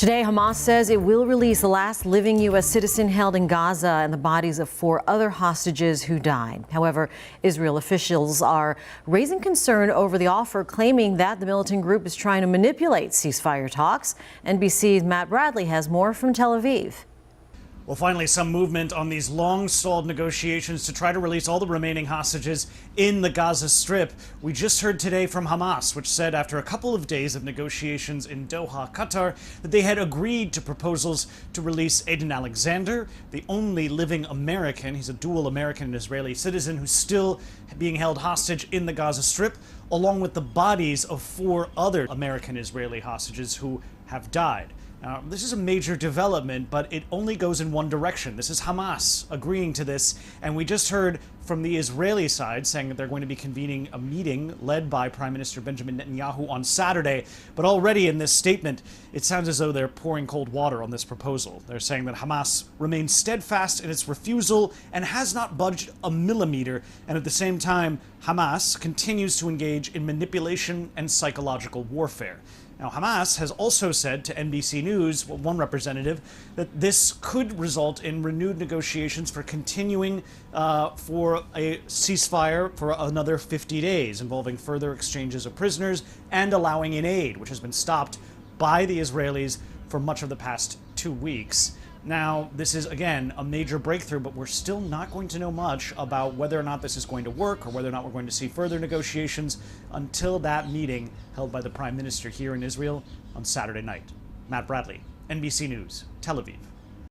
Today, Hamas says it will release the last living U.S. citizen held in Gaza and the bodies of 4 other hostages who died. However, Israel officials are raising concern over the offer, claiming that the militant group is trying to manipulate ceasefire talks. NBC's Matt Bradley has more from Tel Aviv. Well, finally, some movement on these long-stalled negotiations to try to release all the remaining hostages in the Gaza Strip. We just heard today from Hamas, which said after a couple of days of negotiations in Doha, Qatar, that they had agreed to proposals to release Aiden Alexander, the only living American. He's a dual American and Israeli citizen who's still being held hostage in the Gaza Strip, along with the bodies of 4 other American-Israeli hostages who have died. Now, this is a major development, but it only goes in one direction. This is Hamas agreeing to this, and we just heard from the Israeli side saying that they're going to be convening a meeting led by Prime Minister Benjamin Netanyahu on Saturday. But already in this statement, it sounds as though they're pouring cold water on this proposal. They're saying that Hamas remains steadfast in its refusal and has not budged a millimeter, and at the same time, Hamas continues to engage in manipulation and psychological warfare. Now, Hamas has also said to NBC News, one representative, that this could result in renewed negotiations for continuing for a ceasefire for another 50 days, involving further exchanges of prisoners and allowing in aid, which has been stopped by the Israelis for much of the past 2 weeks. Now, this is, again, a major breakthrough, but we're still not going to know much about whether or not this is going to work or whether or not we're going to see further negotiations until that meeting held by the Prime Minister here in Israel on Saturday night. Matt Bradley, NBC News, Tel Aviv.